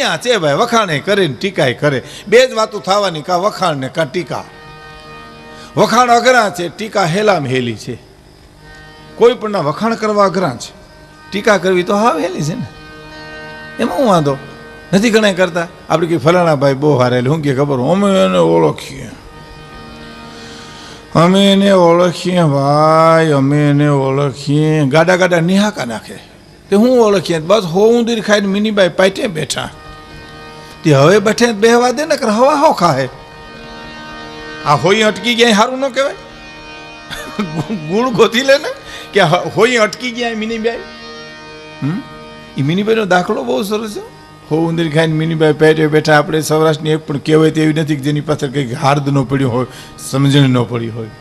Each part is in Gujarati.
અહીંયા છે ભાઈ, વખાણે કરે ને ટીકાય કરે, બે જ વાતો થવાની, કાં વખાણ ને કાં ટીકા. વખાણ અઘરા છે, ટીકા હેલામ હેલી છે. કોઈ પણ ના વખાણ કરવા અઘરા છે, ટીકા કરવી તો હાવ હેલી છે ને. એમાં હું વાંધો નથી ઘણા કરતા. આપણે કઈ ફલાણા ભાઈ બહુ હારેલું, હું કે ખબર, અમે એને ઓળખીએ, અમે એને ઓળખીએ ભાઈ, અમે એને ઓળખીએ. ગાડા ગાડા નિહાકા નાખે તે હું ઓળખીએ, બસ હો ઊંધીર ખાઈને મિનીબાઈ પાટે બેઠા. તે હવે બેઠે બેહવા દે ને, હવા હો ખાહે. આ હોઈ અટકી ગયા સારું ન કહેવાય? ગુણ ગોતી લે ને કે હોઈ અટકી ગયા મિનીબાઈ. એ મિનીબાઈનો દાખલો બહુ સરસ છે. હો ઊંધીર ખાઈને મિનીબાઈ પેટે બેઠા. આપણે સૌરાષ્ટ્રની એક પણ કહેવાય તેવી નથી કે જેની પાછળ કંઈક હાર્દ ન પડ્યું હોય, સમજણ ન પડી હોય.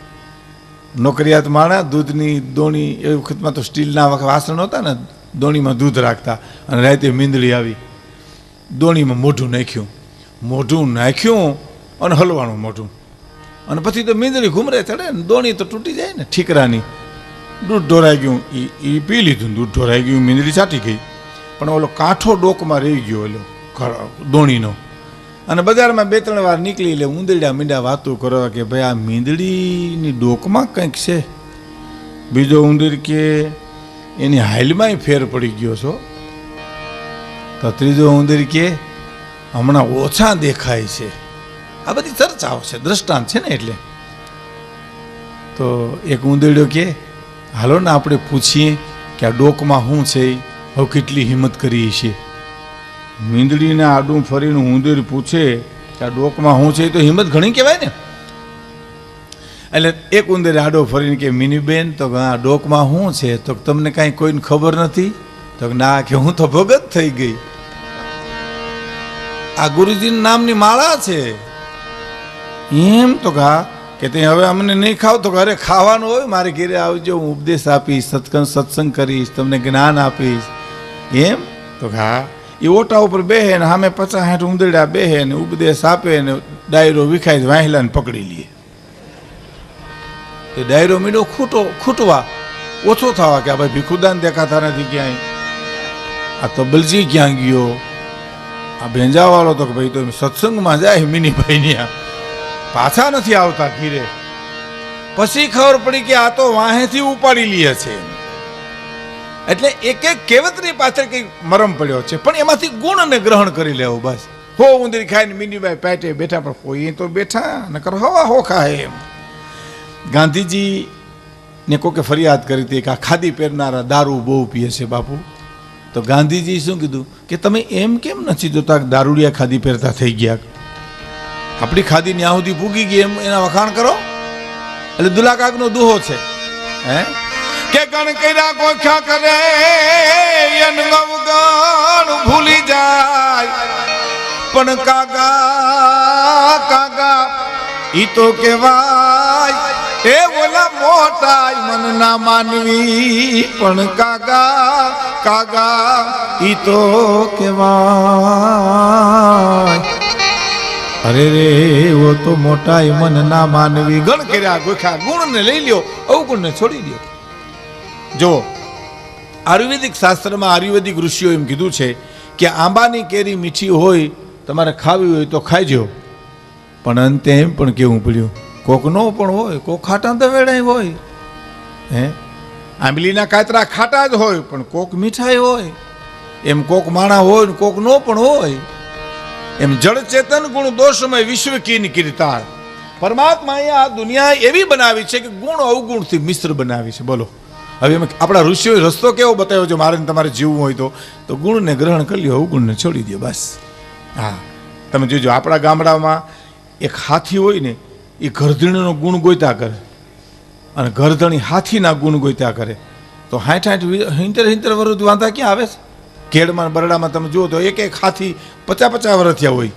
નોકરિયાત માણા દૂધની દોણી, એ વખતમાં તો સ્ટીલના વાસણ હતા ને, દોણીમાં દૂધ રાખતા, અને રાતે મીંદડી આવી, દોણીમાં મોઢું નાખ્યું અને હલવાનું મોઢું, અને પછી તો મીંદડી ઘૂમરે ચડે ને, દોણી તો તૂટી જાય ને ઠીકરાની. દૂધ ઢોરાઈ ગયું, એ પી લીધું, દૂધ ઢોરાઈ ગયું, મીંદડી ચાટી ગઈ, પણ ઓલો કાંઠો ડોકમાં રહી ગયો ઓલો દોણીનો. અને બજારમાં 2-3 વાર નીકળી એટલે ઊંદરડા મીંડા વાતું કરવા કે ભાઈ આ મીંદડીની ડોકમાં કંઈક છે. બીજો ઊંદર કે એની હાઈલમાંય ફેર પડી ગયો છો. તો ત્રીજો ઊંદર કે હમણાં ઓછા દેખાય છે. આ બધી ચર્ચાઓ છે, દ્રષ્ટાંત છે ને. એટલે તો એક ઊંદરડો કે હાલો ને આપણે પૂછીએ કે આ ડોકમાં શું છે, હવે કેટલી હિંમત કરી છે. મીંદડીને આડું ફરીને ઊંદર પૂછે કે આ ડોકમાં શું છે, તો હિંમત ઘણી કહેવાય ને. એટલે એક ઉંદર આડો ફરીને કે મિનીબેન, તો આ ડોકમાં શું છે, તો તમને કાંઈ કોઈને ખબર નથી? તો ના, કે હું તો ભગત થઈ ગઈ, આ ગુરુજીના નામની માળા છે. એમ તો કે તે હવે અમને નહીં ખાવ? તો અરે ખાવાનું હોય, મારે ઘેરે આવજો, હું ઉપદેશ આપીશ, સત્સંગ કરીશ, તમને જ્ઞાન આપીશ. એમ તો એ ઓટા ઉપર બેહે ને સામે 50-60 ઉંદરડા બેહે ને ઉપદેશ આપે ને ડાયરો વિખાય વાહેલાને પકડી લે. એ ડાયરો મીડો ખૂટવા ઓછો થવા કે ભાઈ ભીખુદાન દેખાતા નથી ક્યાંય, આ તબલજી ક્યાં ગયો, આ ભેંજાવાળો તો કે ભાઈ તો સત્સંગમાં જાય મિનીભાઈ ત્યાં, પાછા નથી આવતા ઘીરે. પછી ખબર પડી કે આ તો વાહેથી ઉપાડી લે છે. એટલે એક એક કહેવતની પાછળ કંઈક મરમ પડ્યો છે, પણ એમાંથી ગુણને ગ્રહણ કરી લેવું બસ. હો ઊંધરી ખાઈને મિનીભાઈ પેટે બેઠા, પણ કોઈ તો બેઠા નકર હવા હો ખાય. એમ ગાંધીજી ને કોકે ફરિયાદ કરી હતી કે આ ખાદી પહેરનારા દારૂ બહુ પીએ છે બાપુ. તો ગાંધીજી શું કીધું કે તમે એમ કેમ નથી જોતા દારૂડિયા ખાદી પહેરતા થઈ ગયા? આપણી ખાદી ન્યા સુધી પૂગી ગઈ, એમ એના વખાણ કરો. એટલે દુલાકાકનો દુહો છે કે ગણ કર્યા ગોખ્યા કરે ગણ ભૂલી જાય, પણ કાગા કાગા ઈ તો કહેવાય એ ઓલા મોટા મન ના માનવી, પણ કાગા કાગા ઈ તો કહેવાય. અરે રે ઓ તો મોટા મન ના માનવી. ગણ કર્યા ગોખ્યા, ગુણ ને લઈ લ્યો, અવગુણ ને છોડી દો. જો આયુર્વેદિક શાસ્ત્રમાં આયુર્વેદિક ઋષિઓ એમ કીધું છે કે આંબાની કેરી મીઠી હોય, તમારે ખાવી હોય તો ખાઈજો, પણ અંતે એમ પણ કેવું પડ્યું કોકનો પણ હોય, કોક ખાટા તો વેડાય હોય. આંબલીના કાતરા ખાટા જ હોય, પણ કોક મીઠાઈ હોય. એમ કોક માણા હોય ને કોક નો પણ હોય. એમ જળ ચેતન ગુણ દોષમય વિશ્વ કીન કીર્તાર. પરમાત્માએ આ દુનિયા એવી બનાવી છે કે ગુણ અવગુણથી મિશ્ર બનાવી છે. બોલો હવે આપણા ઋષિઓએ રસ્તો કેવો બતાવ્યો છે, મારે તમારે જીવવું હોય તો ગુણને ગ્રહણ કરી લ્યો, અવગુણને છોડી દો બસ. હા, તમે જોજો આપણા ગામડામાં એક હાથી હોય ને, એ ગરધણીનો ગુણ ગોત્યા કરે, અને ગરધણી હાથીના ગુણ ગોત્યા કરે, તો 60-70 વર્ષ વાંધા ક્યાં આવે છે? કેળમાં બરડામાં તમે જુઓ તો એક હાથી 50-50 વર્ષ થયા હોય.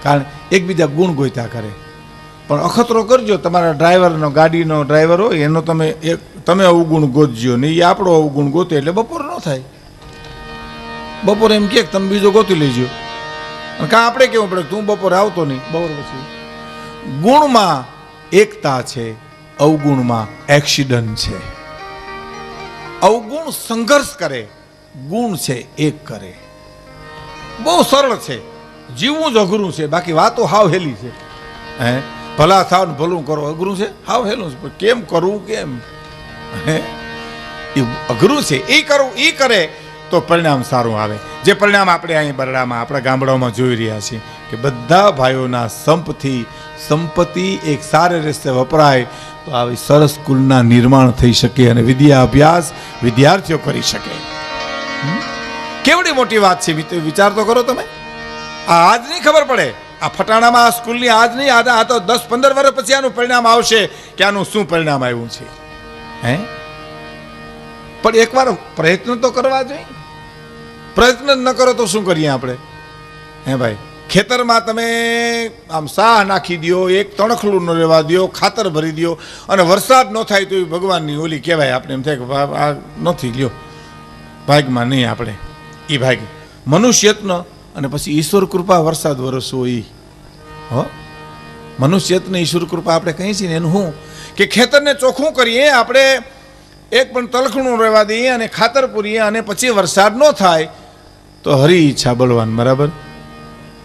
કારણ એકબીજા ગુણ ગોત્યા કરે. પણ અખતરો કરજો, તમારા ડ્રાઈવરનો, ગાડીનો ડ્રાઈવર હોય એનો તમે અવગુણ ગોતજો ને, એ આપણો અવગુણ ગોતે એટલે બપોર ન થાય. બપોરે એમ કે તમે બીજો ગોતી લેજો, કાં આપણે કેવું પડે તું બપોરે આવતો નહીં. બપોર પછી ગુણમાં એકતા છે, અવગુણમાં એક્સિડન્ટ છે. અવગુણ સંઘર્ષ કરે, ગુણ છે એક કરે. બહુ સરળ છે, જીવવું જ અઘરું છે, બાકી વાતો હાવ હેલી છે. હે ભલા થાવ ને ભલું કરો અઘરું છે, હાવ હેલું છે, પણ કેમ કરવું કેમ, હે એ અઘરું છે. એ કરવું એ કરે તો પરિણામ સારું આવે. જે પરિણામ આપણે અહીં બરડામાં આપણા ગામડાઓમાં જોઈ રહ્યા છીએ કે બધા ભાઈઓના સંપથી સંપત્તિ એક સારી રીતે વપરાય તો આવી સરસ સ્કૂલના નિર્માણ થઈ શકે અને વિદ્યા અભ્યાસ વિદ્યાર્થીઓ કરી શકે. કેવડી મોટી વાત છે, વિચાર તો કરો તમે. આજ નહીં ખબર પડે, આ ફટાણામાં આ સ્કૂલની આજ નહીં, આ તો 10-15 વર્ષ પછી આનું પરિણામ આવશે કે આનું શું પરિણામ આવ્યું છે. હે પણ એકવાર પ્રયત્ન તો કરવા જોઈએ. પ્રયત્ન ન કરો તો શું કરીએ આપણે? હે ભાઈ, ખેતરમાં તમે આમ સાહ નાખી દો, એક તણખલું ન રહેવા દો, ખાતર ભરી દો અને વરસાદ ન થાય તો એ ભગવાનની ઓલી કહેવાય. આપણે એમ થાય કે આ નથી લ્યો, ભાગમાં નહીં આપણે એ ભાગ મનુષ્યત્ન અને પછી ઈશ્વર કૃપા વરસાદ વરસવો. એ હો મનુષ્યત્ન ઈશ્વર કૃપા આપણે કહીએ છીએ ને એનું શું કે ખેતરને ચોખ્ખું કરીએ આપણે, એક પણ તલખણું રહેવા દઈએ અને ખાતર પૂરીએ અને પછી વરસાદ ન થાય તો હરી ઈચ્છા બળવાન, બરાબર.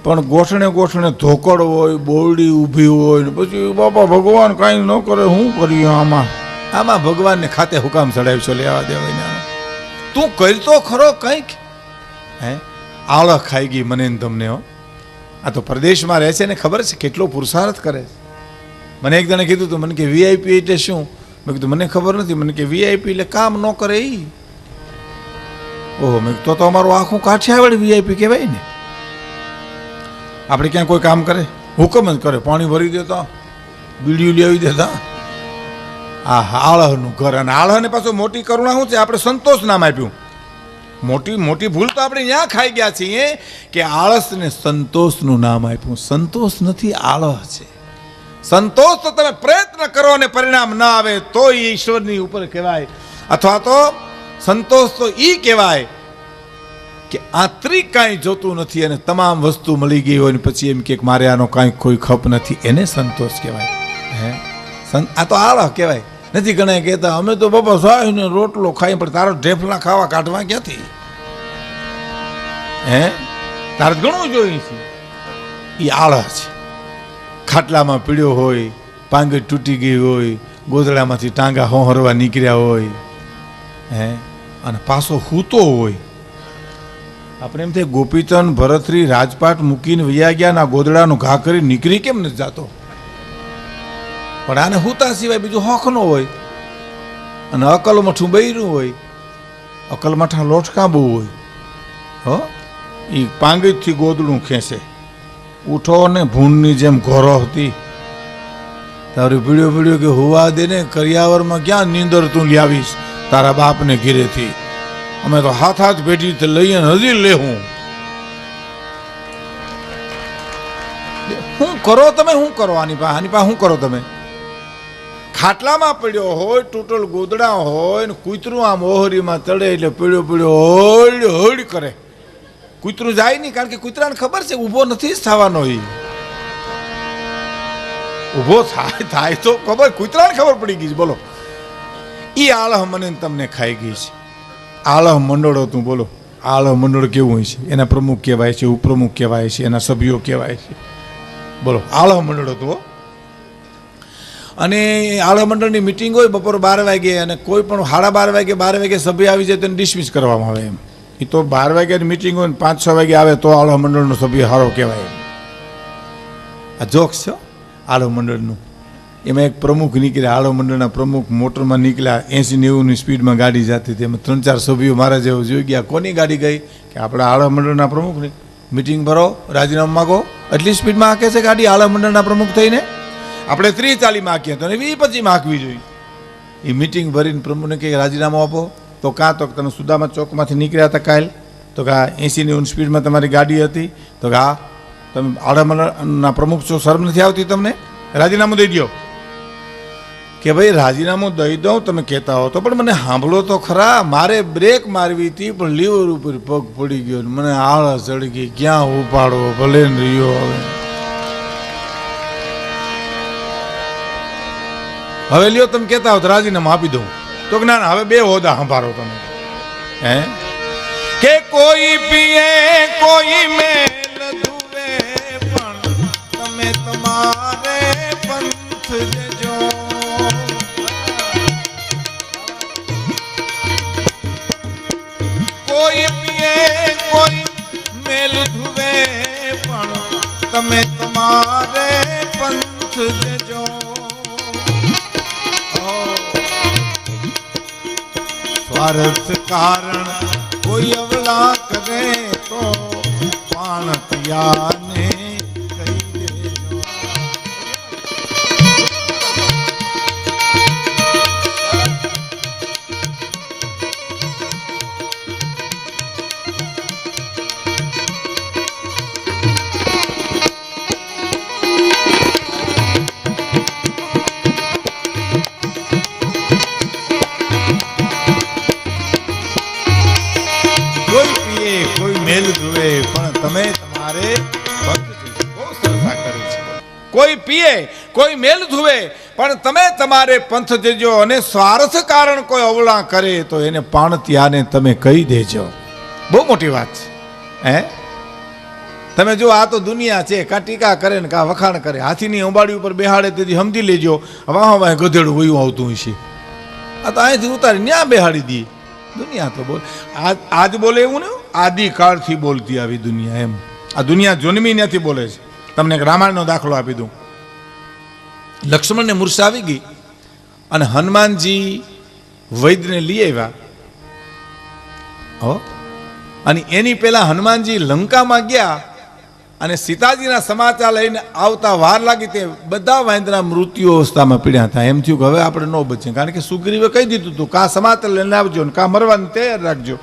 પણ ગોઠણે ગોઠણે ધોકડ હોય, બોરડી ઊભી હોય ને પછી બાપા ભગવાન કાંઈ ન કરે, શું કરીએ આમાં? આમાં ભગવાનને ખાતે હુકામ ચડાવી છો, લેવા દેવાય. તું કરતો ખરો કંઈક. હે આળહ ખાઈ ગઈ મને ને તમને. હો આ તો પ્રદેશમાં રહે છે ને ખબર છે કેટલો પુરુષાર્થ કરે છે. મને એક જણે કીધું તું, મને કે વીઆઈપી એટલે શું? મેં કીધું મને ખબર નથી. મને કે વીઆઈપી એટલે કામ ન કરે એ. ઓહો, મેં તો અમારું આખું કાઠિયાવાડ વીઆઈપી કહેવાય ને. આપણે ક્યાં કોઈ કામ કરે? હુકમ જ કરે, પાણી ભરી દેતા, બીડીયું લઈ આવી દેતા. આ આળહનું ઘર. અને આળહને પાછું મોટી કરુણા શું છે? આપણે સંતોષ નામ આપ્યું. મોટી મોટી ભૂલ તો આપણે ત્યાં ખાઈ ગયા છીએ કે આળસને સંતોષનું નામ આપ્યું. સંતોષ નથી, આળહ છે. સંતોષ તો તમે પ્રયત્ન કરો અને પરિણામ ના આવે તો એ ઈશ્વરની ઉપર કહેવાય, અથવા તો સંતોષ તો એ કહેવાય કે આંતરિક કાંઈ જોતું નથી અને તમામ વસ્તુ મળી ગઈ હોય ને પછી એમ કે મારે આનો કાંઈ કોઈ ખપ નથી, એને સંતોષ કહેવાય. હે આ તો આળહ કહેવાય. નથી ઘણા કહેતા અમે તો બાપા સાહીને રોટલો ખાઈ, પણ તારો ઢેફલા ખાવા કાઢવા ક્યાંથી? હે તારે ઘણું જોયું છે. એ આળહ છે. ખાટલામાં પીડ્યો હોય, પાંગટ તૂટી ગઈ હોય, ગોદડામાંથી ટાંગા હોહરવા નીકળ્યા હોય, હે અને પાછો હૂતો હોય. આપણે એમ થાય ગોપીચંદ ભરતરી રાજપાટ મૂકીને વૈયા ગયા, ના ગોદડાનું ઘા કરી નીકળી કેમ નથી જાતો? પણ આને હૂતા સિવાય બીજું હોખ ન હોય. અને અકલમઠું બૈરું હોય, અકલમઠા લોટકા બહુ હોય. હો એ પાંગીજથી ગોદડું ખેંચે. ઉઠો ને ભૂંડની જેમ ઘોરો હતી. તારું પીડ્યો પીડ્યો કે હુવા દે ને, કરિયાવરમાં ક્યાં નીંદર તું લાવીશ તારા બાપને ઘીરેથી? અમે તો હાથ પેઢી લઈએ હજી લેવું. શું કરો તમે? શું કરો આની પાસે શું કરો તમે? ખાટલામાં પડ્યો હોય, તૂટલ ગોદડા હોય ને કૂતરું આમ ઓહરીમાં ચડે એટલે પીડ્યો પીડ્યો હોડ હોડ કરે. કૂતરું જાય નહીં, કારણ કે કૂતરાને ખબર છે ઊભો નથી જ થવાનો. એ ઊભો થાય તો ખબર, કૂતરાને ખબર પડી ગઈ છે. બોલો, એ આળહ મને તમને ખાઈ ગઈ છે. આળહ મંડળ હતું. બોલો, આળહ મંડળ કેવું હોય છે? એના પ્રમુખ કહેવાય છે, ઉપપ્રમુખ કહેવાય છે, એના સભ્યો કહેવાય છે. બોલો, આળહ મંડળ હતું. અને આળહ મંડળની મિટિંગ હોય બપોર 12 વાગે, અને કોઈ પણ 12:30 વાગે સભ્ય આવી જાય તેને ડિસમિસ કરવામાં આવે. એમ એ તો 12 વાગ્યાની મિટિંગ હોય ને 5-6 વાગે આવે તો આળહ મંડળનો સભ્ય સારો કહેવાય. આ જોક્સ છે આળહ મંડળનું. એમાં એક પ્રમુખ નીકળ્યા, આળહ મંડળના પ્રમુખ મોટરમાં નીકળ્યા, 80-90ની સ્પીડમાં ગાડી જતી હતી. એમાં 3-4 સભ્યો મારા જેવો જોઈ ગયા. કોની ગાડી ગઈ? કે આપણા આળહ મંડળના પ્રમુખની. મિટિંગ ભરો, રાજીનામું માગો. એટલી સ્પીડમાં હાંકે છે ગાડી આળહ મંડળના પ્રમુખ થઈને. આપણે 30-40 માં હાંકીએ તો 20-25 માં હાંકવી જોઈએ. એ મિટિંગ ભરીને પ્રમુખને કહે રાજીનામું આપો. તો કાં તો તમે સુદામા ચોકમાંથી નીકળ્યા હતા કાલ, તો કે 80-90 સ્પીડમાં તમારી ગાડી હતી, તો કે હા તમે આળહ મંડળના પ્રમુખ છો, શરમ નથી આવતી તમને? રાજીનામું દઈ દો. કે ભાઈ રાજીનામું દઈ દઉં તમે કહેતા હો તો, પણ મને સાંભળો તો ખરા. મારે બ્રેક મારવી હતી પણ લીવર ઉપર પગ પડી ગયો, મને આળસ ચડી ગઈ. ક્યાં ઉપાડો? ભલે ને રહ્યો. હવે લ્યો તમે કહેતા હો તો રાજીનામું આપી દઉં. તો ના, હવે 2 હોદ્દા સંભાળો તમે. હે કે કોઈ પીએ કોઈ મેલ ધુવે પણ તમે તમારે પંથ જજો. કોઈ પીએ કોઈ મેલ ધુવે પણ તમે તમારે પંથ જજો. સ્વાર્થ કારણ કોઈ અવલા કરે તો પાણતિયાને કહી દેજો. મેલ ધુવે પણ તમે તમારે બહુ સરસ કરે છે. કોઈ પીએ કોઈ મેલ ધુવે પણ તમે તમારે પંથ દેજો અને સ્વાર્થ કારણ કોઈ અવળા કરે તો એને પાણતિયાને તમે કહી દેજો. બહુ મોટી વાત છે. હે તમે જો આ તો દુનિયા છે, કા ટીકા કરે ને કા વખાણ કરે. હાથીની અંબાડી ઉપર બેહાડે તેથી સમજી લેજો વાહ વાહ ગધેડું વયું આવતું હશે. આ તો અહીંથી ઉતારી ન્યા બેહાડી દઈએ. દુનિયા તો બોલ આજ બોલે એવું ને આદિકાળથી બોલતી આવી દુનિયા. એમ આ દુનિયા જન્મી નથી બોલે છે. તમને એક રામાયણનો દાખલો આપી દઉં. લક્ષ્મણને મૂર્છા આવી ગઈ અને હનુમાનજી વૈદ્યને લઈ આવ્યા. હો અને એની પહેલા હનુમાનજી લંકામાં ગયા અને સીતાજીના સમાચાર લઈને આવતા વાર લાગી તે બધા વાંદરા મૃત્યુ અવસ્થામાં પીડ્યા હતા. એમ થયું કે હવે આપણે ન બચીએ, કારણ કે સુગ્રીવે કહી દીધું હતું કા સમાચાર લઈને આવજો ને કા મરવાની તૈયાર રાખજો.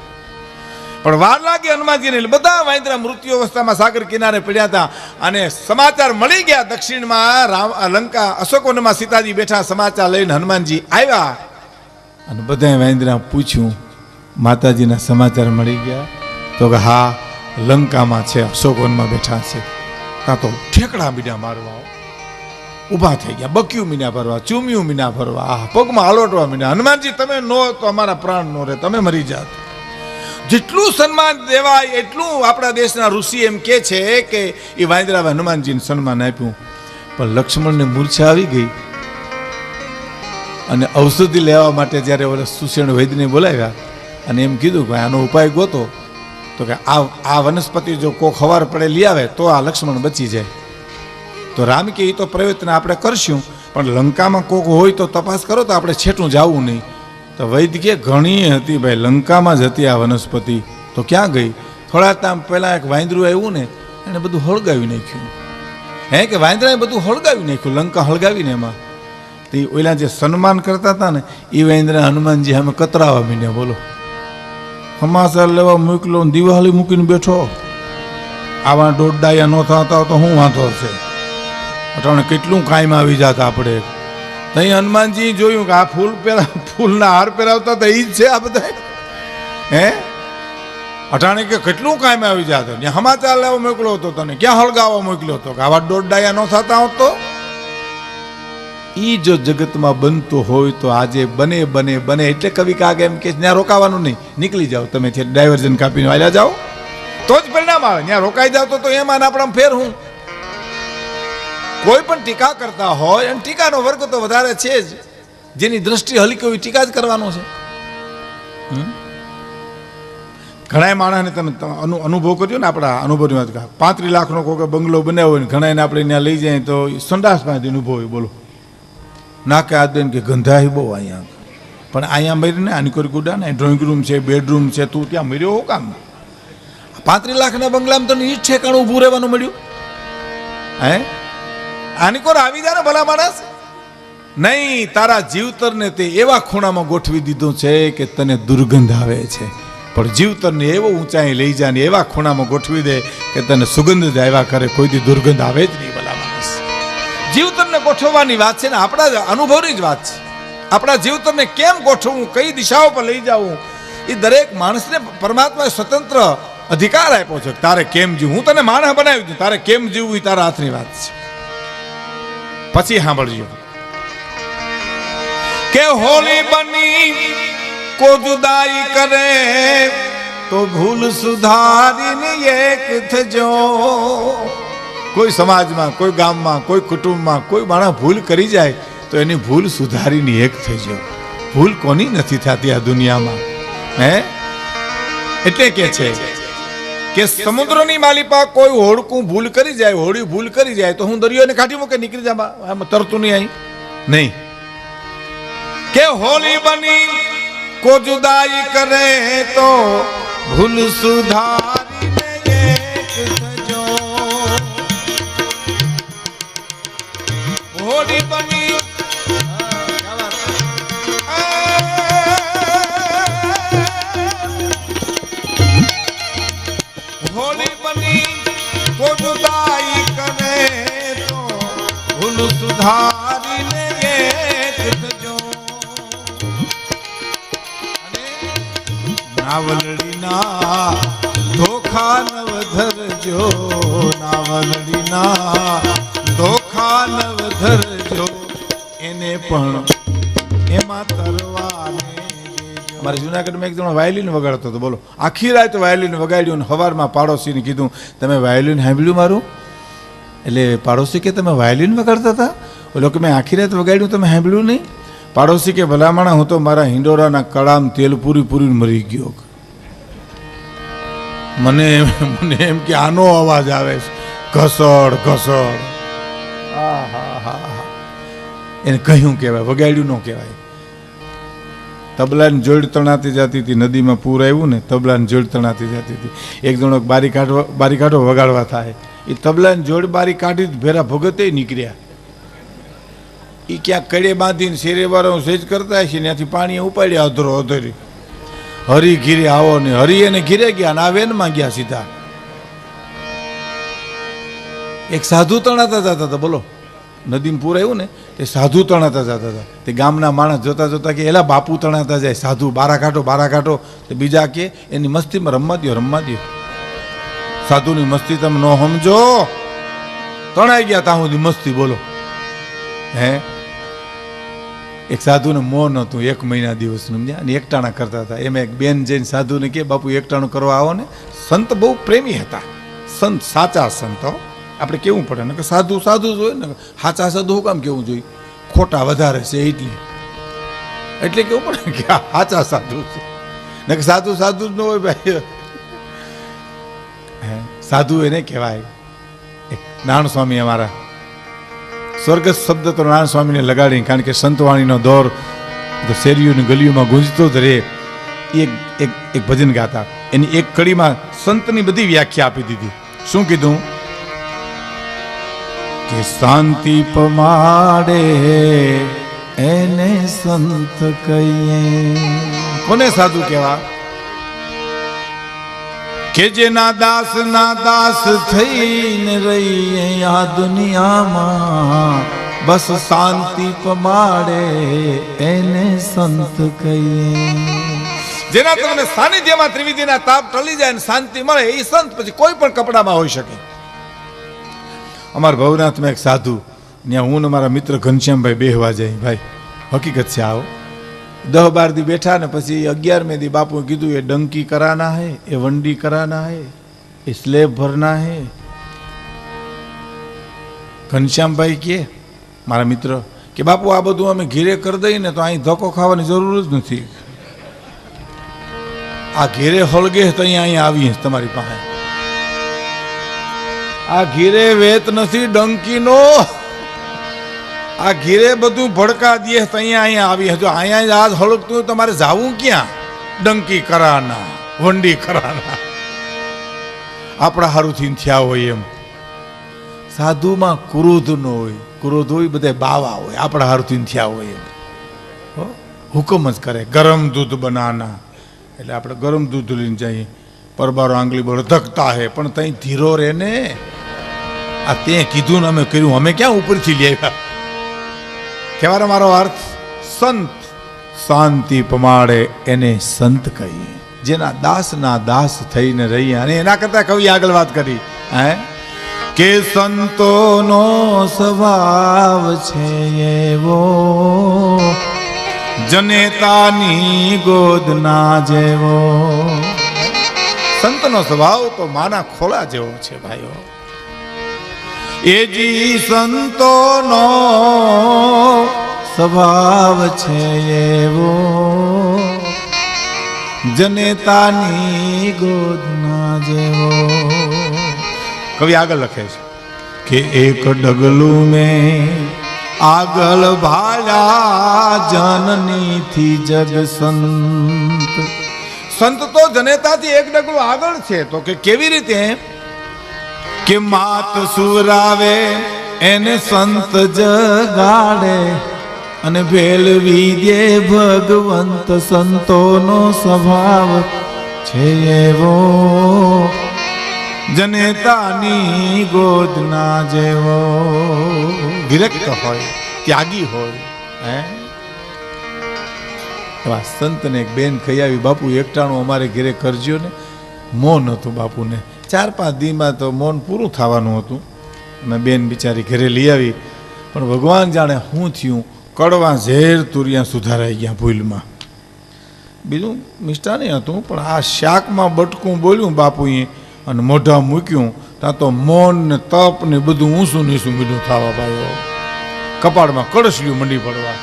પણ વાર લાગી હનુમાનજીને, બધા વાંદરા મૃત્યુ અવસ્થામાં સાગર કિનારે પડ્યા હતા. અને સમાચાર મળી ગયા દક્ષિણમાં લંકા અશોકવનમાં સીતાજી બેઠા. સમાચાર લઈને હનુમાનજી આવ્યા અને બધા વાંદરા પૂછ્યું માતાજીના સમાચાર મળી ગયા? તો કે હા, લંકામાં છે, અશોકવનમાં બેઠા છે. કાં તો ઠેકડા મીના મારવા ઊભા થઈ ગયા, બક્યું મીના ભરવા, ચૂમ્યું મીના ભરવા, પગમાં હલોટવા મીના. હનુમાનજી તમે નો તો અમારા પ્રાણ નો રહે, તમે મરી જાત. જેટલું સન્માન દેવાય એટલું આપણા દેશના ઋષિ એમ કે છે કે એ વાંદરા હનુમાનજીને સન્માન આપ્યું. પણ લક્ષ્મણને મૂર્છા આવી ગઈ અને ઔષધિ લેવા માટે જ્યારે ઓલા સુષેણ વૈદ્યને બોલાવ્યા અને એમ કીધું કે આનો ઉપાય ગોતો, તો કે આ વનસ્પતિ જો કોક ખવાર પડે લઈ આવે તો આ લક્ષ્મણ બચી જાય. તો રામ કે એ તો પ્રયત્ન આપણે કરશું, પણ લંકામાં કોક હોય તો તપાસ કરો તો આપણે છેટું જવું નહીં. તો વૈદ્ય કે ઘણી હતી ભાઈ, લંકામાં જ હતી આ વનસ્પતિ. તો ક્યાં ગઈ? થોડા ટાઈમ પહેલાં એક વાંદરું આવ્યું ને એને બધું હળગાવી નાખ્યું. હે કે વાંદરાએ બધું હળગાવી નાખ્યું, લંકા હળગાવીને એમાં. તો ઓલા જે સન્માન કરતા હતા ને એ વાંદરા હનુમાનજી અમે કતરાવા મીને. બોલો, સમાચાર લેવા મોકલો, દિવાળી મૂકીને બેઠો. આવા દોડડાયા ન થતા તો શું વાંધો છે? અટાણે કેટલું કાયમ આવી જાત આપણે. તઈ હનુમાનજી જોયું કે આ ફૂલના હાર પહેરાવતા તો એ જ છે આ બધા. હે અટાણે કે કેટલું કાયમ આવી જાત. ત્યાં સમાચાર લેવા મોકલો હતો તને, ક્યાં હળગાવવા મોકલ્યો હતો કે આવા દોડડાયા ન થતા હોત તો? ઈ જો જગતમાં બનતું હોય તો આજે બને બને બને. એટલે કવિ કાગે એમ કે ત્યાં રોકાવાનું નહીં, નીકળી જાઓ તમે, ડાયવર્ઝન કાપીને વાલ્યા જાઓ તો જ પરિણામ આવે. ત્યાં રોકાઈ જાવ તો એમાં આપણા ફેર હું. કોઈ પણ ટીકા કરતા હોય અને ટીકાનો વર્ગ તો વધારે છે જ, જેની દ્રષ્ટિ હલકી હોય ટીકા જ કરવાનો છે. ઘણા માણસને તમે અનુભવ કર્યો ને, આપણા અનુભવની વાત 35 લાખનો કોઈ બંગલો બનાવ્યો હોય ને ઘણા આપણે ત્યાં લઈ જાય તો સંડાસમાંથી અનુભવ હોય. બોલો, નાકે હાથ દઈને કે ગંધાઈ બહુ અહીંયા, પણ અહીંયા મરીને આની કોઈ ગુડા ને ડ્રોઈંગ રૂમ છે, બેડરૂમ છે, તું ત્યાં મર્યો હો કામ? 35 લાખના બંગલામાં તને ઈ જ ઠેકાણું ઊભું રહેવાનું મળ્યું? હે આની કોર આવી જાય ને ભલા માણસ? નહીં, તારા જીવતરને તે એવા ખૂણામાં ગોઠવી દીધું છે કે તને દુર્ગંધ આવે છે, પણ જીવતરને એવો ઊંચાઈ લઈ જાય ને એવા ખૂણામાં ગોઠવી દે કે તને સુગંધ જ આવ્યા કરે, કોઈ દી દુર્ગંધ આવે જ નહીં. ભલા માણસ, જીવતરને ગોઠવવાની વાત છે ને, આપણા અનુભવની જ વાત છે. આપણા જીવતરને કેમ ગોઠવવું, કઈ દિશાઓ પર લઈ જવું, એ દરેક માણસને પરમાત્માએ સ્વતંત્ર અધિકાર આપ્યો છે. તારે કેમ જીવવું, હું તને માણસ બનાવી દઉં, તારે કેમ જીવવું એ તારા હાથની વાત છે. પછી સાંભળજો કે હોલી બની કો જુદાઈ કરે તો ભૂલ સુધારીને એક થજો. કોઈ સમાજમાં, કોઈ ગામમાં, કોઈ કુટુંબમાં કોઈ માણસ ભૂલ કરી જાય તો એની ભૂલ સુધારીને એક થજો. ભૂલ કોની નથી થતી આ દુનિયામાં? હે એટલે કે છે કે સમુદ્રની માલિપા કોઈ હોડકું ભૂલ કરી જાય, હોડી ભૂલ કરી જાય તો હું દરિયોને કાઢી મૂકે નીકળી જા, આમ તરતું નહીં અહીં નહીં. કે હોલી બની કો જુદાઈ કરે તો ભૂલ સુધારીને એક થજો. હોલી બની હોલી બની કો જુદાઈ કરે તો ભૂલ સુધારીને એક થજો. નાવલડીના ધોખા નવ ધરજો, નાવલડીના ધોખા નવ ધરજો, એને પણ એમાં તરવાને દેજો. અમારે જુનાગઢમાં એક જણો વાયોલિન વગાડતો હતો. બોલો, આખી રાત વાયોલિન વગાડ્યું. સવારમાં પાડોશીને કીધું તમે વાયોલિન સાંભળ્યું મારું? એટલે પાડોશી કે તમે વાયોલિન વગાડતા હતા? ઓલો કે મેં આખી રાત વગાડ્યું, તમે સાંભળ્યું નહીં? પાડોશી કે ભલામણા હું તો મારા હિંડોરાના કળામ તેલ પૂરી મરી ગયો. મને એમ કે આનો અવાજ આવે છે, ઘસડ ઘસડ. એને કહ્યું કહેવાય, વગાડ્યું ન કહેવાય. તબલાની જોડ તણાતી જતી હતી, નદીમાં પૂર આવ્યું ને તબલાની જોડ તણાતી જતી હતી. એક જણો બારી કાઢો વગાડવા થાય, એ તબલાની જોડ બારી કાઢી ભેરા ભગતે નીકળ્યા. એ ક્યાંક કડે બાંધીને શેરે વાળો સેજ કરતા છે, ત્યાંથી પાણી ઉપાડ્યા અધરો અધરી. હરી ઘીરે આવો ને હરી એને ઘીરે ગયા ને આ વેનમાં ગયા સીધા. એક સાધુ તણાતા જતા હતા. બોલો, નદીમાં પૂર આવ્યું ને તે સાધુ તણાતા જતા હતા. તે ગામના માણસ જોતા જોતા કે એલા બાપુ તણાતા જાય, સાધુ બારા કાઢો. તે બીજા કે એની મસ્તીમાં રમવા દો. સાધુની મસ્તી તમે ન સમજો, તણાઈ ગયા ત્યાં સુધી મસ્તી. બોલો, હે એક સાધુને મોન હતું 1 મહિના દિવસ સમજ્યા, અને એકટાણા કરતા હતા. એમાં એક બેન જઈને સાધુને કે બાપુ એકટાણું કરવા આવો ને. સંત બહુ પ્રેમી હતા, સંત સાચા સંત. આપણે કેવું પડે ને કે સાધુ જ હોય ને, સાચા સાધુ કામ કેવું જોઈએ? ખોટા વધારે છે એટલે કેવું પડે કે આ સાચા સાધુ છે ને, કે સાધુ જ ન હોય ભાઈ. સાધુ એને કહેવાય. એક નારાયણ સ્વામી અમારા સ્વર્ગસ્થ શબ્દ તો નારાયણ સ્વામીને લગાડી, કારણ કે સંતવાણીનો દોર તો શેરીઓની ગલીઓમાં ગુંજતો જ રહે. એક ભજન ગાતા, એની એક કડીમાં સંતની બધી વ્યાખ્યા આપી દીધી. શું કીધું? કે શાંતિ પમાડે એને સંત કહીએ. કોને સાધુ કહેવા? કે જેના દાસ થઈને રહીએ આ દુનિયામાં, બસ શાંતિ પમાડે એને સંત કહીએ. જેના તમને સાનિધ્યમાં ત્રિવિધિના તાપ ટળી જાય ને શાંતિ મળે એ સંત. પછી કોઈ પણ કપડામાં હોઈ શકે. અમારા ભવનાથમાં એક સાધુ, ત્યાં હું ને મારા મિત્ર ઘનશ્યામભાઈ બેહવા જાય. ભાઈ હકીકત છે, આવો 10-12 દી બેઠા ને પછી 11મે દી બાપુએ કીધું એ ડંકી કરાના હે, એ વંડી કરાના હે, એ સ્લેબ ભરના હે. ઘનશ્યામભાઈ કે મારા મિત્ર કે બાપુ આ બધું અમે ઘીરે કરી દઈએ ને તો અહીં ધક્કો ખાવાની જરૂર જ નથી. આ ઘેરે હળગે તો અહીંયા આવીએ તમારી પાસે. આ ઘીરે વેત નથી ડંકીનો, આ ઘીરે બધું ભડકા દે તો અહીંયા આવી. હજુ અહીંયા આજ હળગતું તમારે જાવું ક્યાં? ડંકી કરાના, વંડી કરાના. આપણા હારુથી થયા હોય એમ. સાધુમાં ક્રોધ ન હોય, ક્રોધ હોય બધા બાવા હોય. આપણા હારુથી થયા હોય એમ હુકમ જ કરે. ગરમ દૂધ બનાના એટલે આપણે ગરમ દૂધ લઈને જઈએ. પરબારો આંગળી બોલો ધકતા હે, પણ તઈ ધીરો રે ને. આ તે કીધું ને અમે કર્યું, અમે ક્યાં ઉપરથી લઈ આવ્યા? કહેવાનો મારો અર્થ સંત શાંતિ પમાડે એને સંત કહીએ. જેના દાસ થઈને રહીએ. અને એના કરતા કવિ આગળ વાત કરી કે સંતોનો સ્વભાવ છે એવો, જનેતાની ગોદના જેવો. સંતનો સ્વભાવ તો માના ખોળા જેવો છે ભાઈઓ. એ જી સંતોનો સ્વભાવ છે એવો, જનેતાની ગોદના જેવો. કવિ આગળ લખે છે કે એક ડગલું મેં આગળ ભાળ્યા જનનીથી જગ સંત. સંત તો જનેતાથી એક ડગલું આગળ છે. તો કે કેવી રીતે? કે માત સુરાવે એને સંત જગાડે, અને ભેલવી દે ભગવંત. સંતોનો સ્વભાવ છે એવો, જનેતાની ગોદના જેવો. વિરક્ત હોય, ત્યાગી હોય. એવા સંતને એક બેન કહી આવી, બાપુ એકટાણું અમારે ઘરે કરજો ને. મૌન હતું બાપુને. 4-5 દીમાં તો મૌન પૂરું થવાનું હતું. મેં બેન બિચારી ઘરે લઈ આવી, પણ ભગવાન જાણે શું થયું, કડવા ઝેર તુરિયા સુધારાઈ ગયા ભૂલમાં. બીજું મિષ્ટાન હતું, પણ આ શાકમાં બટકું બોલ્યું બાપુએ અને મોઢા મૂક્યું, ત્યાં તો મૌન ને તપ ને બધું ઊંસું નીસું બધું થવા પાયો. કપાળમાં કળશલ્યું મંડી પડવા.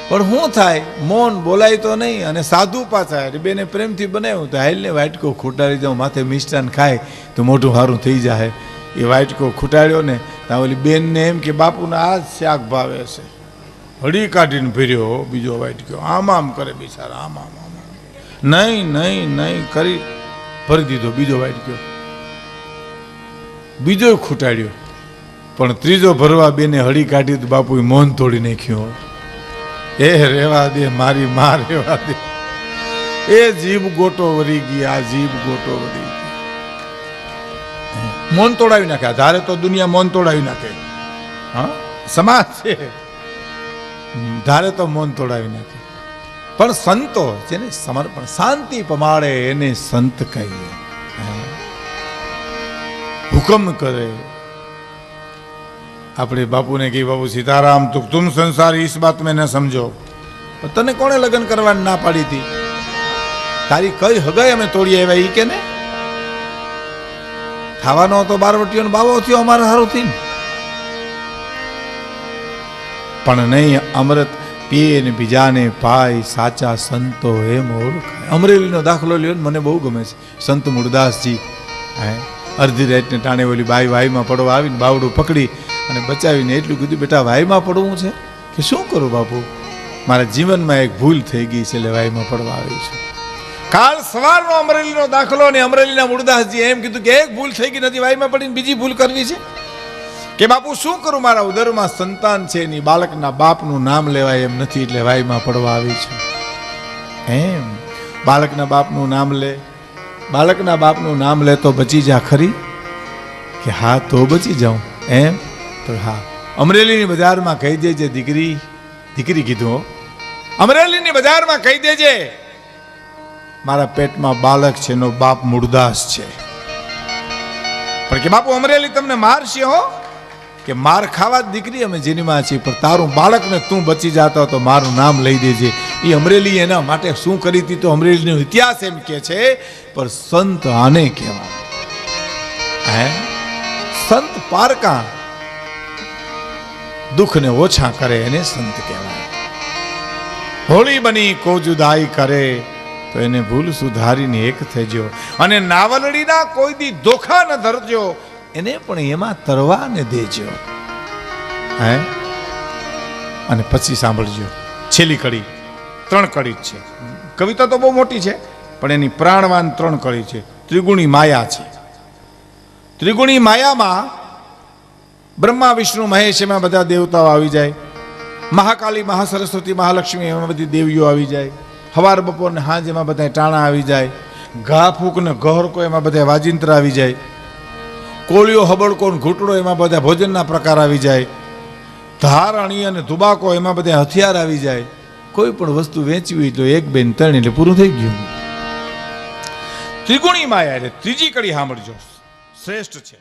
પણ શું થાય, મૌન બોલાય તો નહીં. અને સાધુ પાછા બેને પ્રેમથી બનાવ્યું તો હાલને વાટકો ખૂટાડી જાઉં, માથે મિષ્ટાન ખાય તો મોઢું સારું થઈ જાય. એ વાટકો ખૂટાડ્યો ને ત્યાં ઓલી બેનને એમ કે બાપુને આ જ શાક ભાવે છે. હળી કાઢીને ભર્યો બીજો વાટકો. આમ આમ કરે બિચારા, આમ આમ આમ. નહીં નહીં નહીં કરી ભરી દીધો બીજો વાટકો. બીજો ખૂટાડ્યો, પણ ત્રીજો ભરવા બેને હળી કાઢી તો બાપુએ મૌન તોડી નાખ્યો. એ રેવા દે મારી માં, રેવા દે. એ જીભ ગોટો વરી ગઈ, આ જીભ ગોટો વરી ગઈ. મૌન તોડાવી નાખે. ધારે તો દુનિયા મૌન તોડાવી નાખે. હા, સમાજ છે, ધારે તો મૌન તોડાવી નાખે. પણ સંતો જેને સમર્પણ, શાંતિ પમાડે એને સંત કહીએ. હુકમ કરે. આપણે બાપુને કહી, બાપુ સીતારામ તુમ સંસાર इस बात में न समझो. તને કોણે લગ્ન કરવાની ના પાડી હતી? તારી કઈ હગાઈ અમે તોડી આવ્યા ઈ કે ને? ખાવાનો હતો બારવટીયો બાવો થયો અમારા હારુંથી. પણ નહીં, અમૃત પીએ ને બીજાને પાય, સાચા સંતો એમ ઓળખાય. અમરેલીનો દાખલો લ્યો ને, મને બહુ ગમે છે. સંત મૂળદાસજી અડધી રાતને ટાણે ઓલી બાઈ વાઈમાં પડવા આવીને બાવડું પકડી અને બચાવીને એટલું કીધું, બેટા વાઈમાં પડવું છે? કે શું કરું બાપુ, મારા જીવનમાં એક ભૂલ થઈ ગઈ છે એટલે વાઈમાં પડવા આવી છે. કાલ સવારનો અમરેલીનો દાખલો ને અમરેલીના મૂળદાસજી એમ કીધું કે એક ભૂલ થઈ ગઈ નથી, વાઈમાં પડીને બીજી ભૂલ કરવી છે. કે બાપુ શું કરું, મારા ઉદરમાં સંતાન છે એની બાળકના બાપનું નામ લેવાય એમ નથી એટલે વાઈમાં પડવા આવી છે. એમ બાળકના બાપનું નામ લે, બાળકના બાપનું નામ લે તો બચી જા ખરી? કે હા તો બચી જાઉં. એમ તો હા, અમરેલીની બજારમાં કહી દેજે દીકરી, દીકરી કીધું, અમરેલીની બજારમાં કહી દેજે મારા પેટમાં બાળક છે, એનો બાપ મૂળદાસ છે. પણ કે બાપુ અમરેલી તમને મારશે હો. કે માર ખાવા જ દીકરી અમે જેની માં છીએ, પણ તારું બાળકને તું બચી જાતો તો મારું નામ લઈ દેજે. એ અમરેલી એના માટે શું કરી હતી તો અમરેલીનો ઇતિહાસ એમ કે છે. પણ સંત આને કહેવાય. હે, સંત પારકા દુઃખને ઓછા કરે એને સંત કહેવાય. હોળી બની કો જુદાઈ કરે તો એને ભૂલ સુધારીને એક થજો. અને નાવલડીના કોઈ દી ધોખા ન ધરજો, એને પણ એમાં તરવાને દેજો. હે, અને પછી સાંભળજો છેલ્લી કડી. 3 કડી જ છે. કવિતા તો બહુ મોટી છે, પણ એની પ્રાણવાન 3 કડી છે. ત્રિગુણી માયા છે. ત્રિગુણી માયામાં બ્રહ્મા વિષ્ણુ મહેશ એમાં બધા દેવતાઓ આવી જાય. મહાકાલી, મહાસરસ્વતી, મહાલક્ષ્મી એમાં બધી દેવીઓ આવી જાય. હવાર બપોર ને હાંજ એમાં બધા ટાણા આવી જાય. ઘા ફૂક ને ગહરકો એમાં બધા વાજિંત્ર આવી જાય. કોળિયો, હબડકો ને ઘૂંટડો એમાં બધા ભોજનના પ્રકાર આવી જાય. ધારણી અને ધુબાકો એમાં બધા હથિયાર આવી જાય. કોઈ પણ વસ્તુ વેચવી હોય તો 1 2 3 એટલે પૂરું થઈ ગયું. ત્રિગુણી માયા એટલે ત્રીજી કડી સાંભળજો, શ્રેષ્ઠ છે.